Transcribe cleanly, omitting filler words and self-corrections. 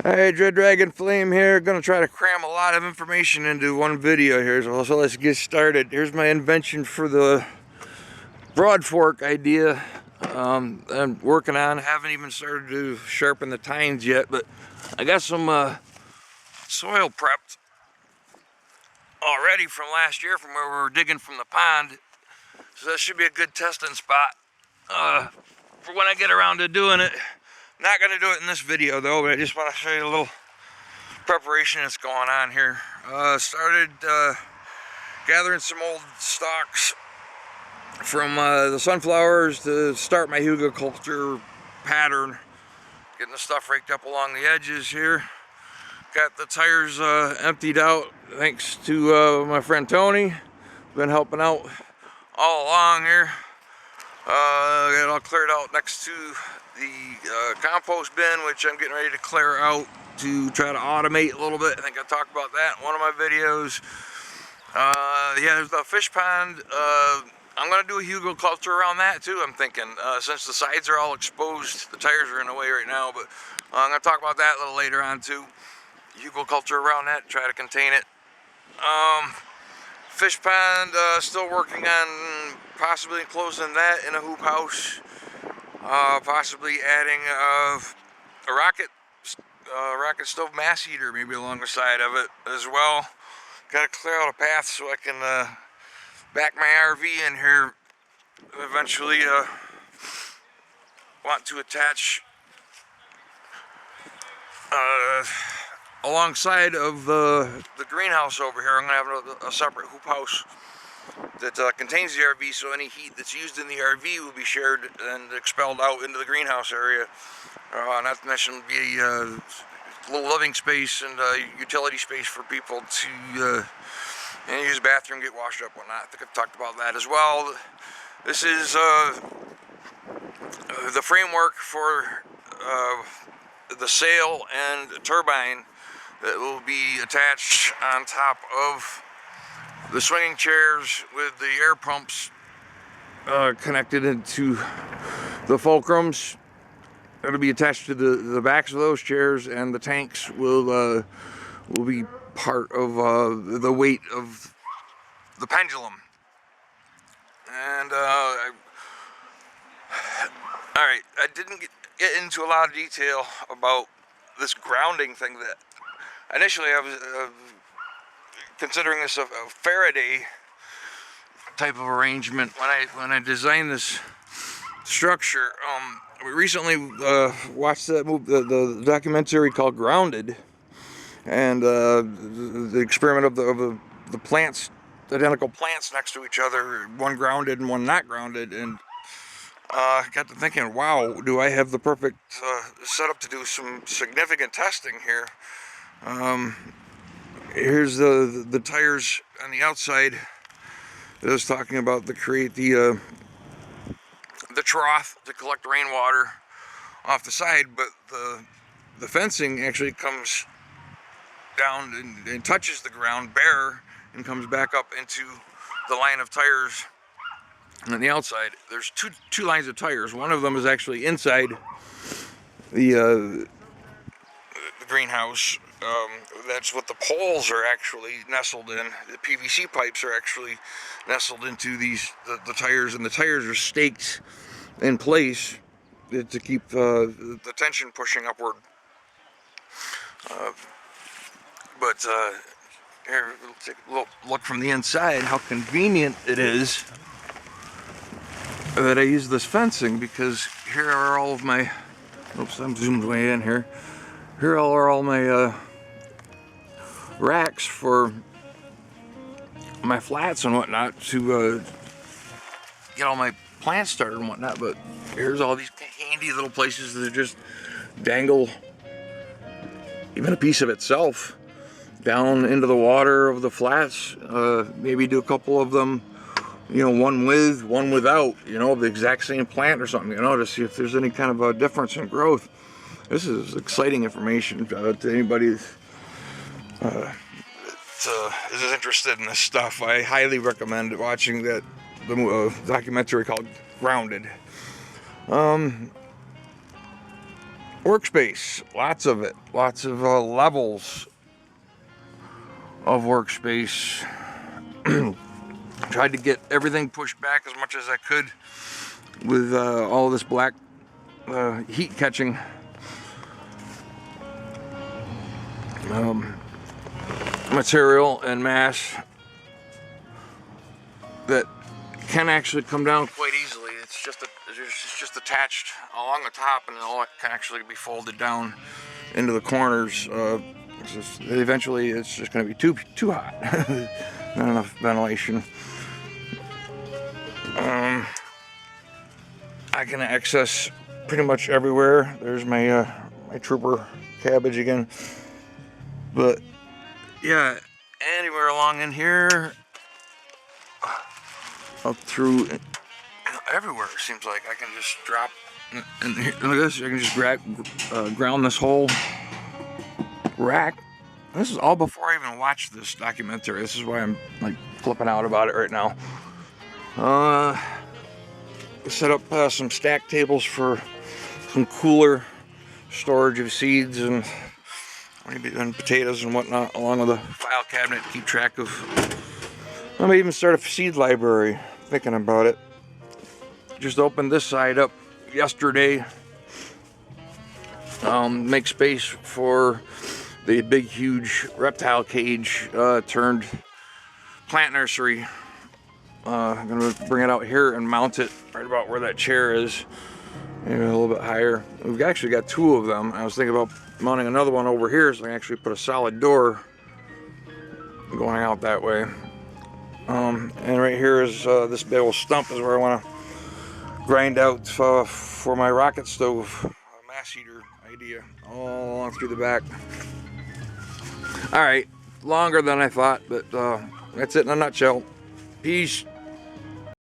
Hey, Dread Dragon Flame here. Gonna try to cram a lot of information into one video here, so let's get started. Here's my invention for the broad fork idea. I'm working on. Haven't even started to sharpen the tines yet, but I got some soil prepped already from last year, from where we were digging from the pond. So that should be a good testing spot for when I get around to doing it. Not gonna do it in this video though, but I just want to show you a little preparation that's going on here. Started gathering some old stalks from the sunflowers to start my hugelkultur pattern. Getting the stuff raked up along the edges here. Got the tires emptied out thanks to my friend Tony. Been helping out all along here. Got it all cleared out next to the compost bin, which I'm getting ready to clear out to try to automate a little bit. I think I talked about that in one of my videos. Yeah, there's the fish pond. I'm going to do a hugelkultur around that too, I'm thinking. Since the sides are all exposed, the tires are in the way right now, but I'm going to talk about that a little later on too. Hugelkultur around that, try to contain it. Fish pond, still working on possibly enclosing that in a hoop house. Possibly adding a rocket stove mass heater maybe along the side of it as well. Got to clear out a path so I can back my RV in here. Eventually want to attach alongside of the greenhouse over here. I'm going to have a separate hoop house that contains the RV, so any heat that's used in the RV will be shared and expelled out into the greenhouse area. Not to mention be a little living space and utility space for people to use the bathroom, get washed up, whatnot. I think I've talked about that as well. This is the framework for the sail and turbine that will be attached on top of the swinging chairs with the air pumps connected into the fulcrums. It'll be attached to the backs of those chairs, and the tanks will be part of the weight of the pendulum. And all right, I didn't get into a lot of detail about this grounding thing. That initially I was considering this a Faraday type of arrangement when I designed this structure. We recently watched the documentary called Grounded, and the experiment of the plants, identical plants next to each other, one grounded and one not grounded, and got to thinking, wow, do I have the perfect setup to do some significant testing here. Here's the tires on the outside that I was talking about to create the trough to collect rainwater off the side, but the fencing actually comes down and touches the ground bare and comes back up into the line of tires. And on the outside, there's two lines of tires. One of them is actually inside the greenhouse. That's what the poles are actually nestled in. The PVC pipes are actually nestled into the tires, and the tires are staked in place to keep the tension pushing upward. But here, we'll take a little look from the inside how convenient it is that I use this fencing, because here are all of my, oops, I'm zoomed way in here. Here are all my racks for my flats and whatnot to get all my plants started and whatnot. But here's all these handy little places that just dangle even a piece of itself down into the water of the flats. Maybe do a couple of them, one with, one without, the exact same plant or something, to see if there's any kind of a difference in growth. This is exciting information to anybody that is interested in this stuff. I highly recommend watching the documentary called Grounded. workspace, lots of it, lots of levels of workspace. Tried to get everything pushed back as much as I could with all this black heat catching material and mass that can actually come down quite easily. It's just attached along the top, and all it can actually be folded down into the corners. Eventually, it's just going to be too hot. Not enough ventilation. I can access pretty much everywhere. There's my my trooper cabbage again. But yeah, anywhere along in here, up through everywhere, it seems like I can just drop. And here, look at this, I can just ground this whole rack. This is all before I even watched this documentary. This is why I'm like flipping out about it right now. Set up some stack tables for some cooler storage of seeds and maybe potatoes and whatnot, along with a file cabinet to keep track of. I may even start a seed library, thinking about it. Just opened this side up yesterday. Make space for the big, huge reptile cage turned plant nursery. I'm gonna bring it out here and mount it right about where that chair is, maybe a little bit higher. We've actually got two of them. I was thinking about mounting another one over here so I can actually put a solid door going out that way. And right here is this big old stump is where I want to grind out for my rocket stove mass heater idea, all along through the back. All right, longer than I thought, but that's it in a nutshell. Peace.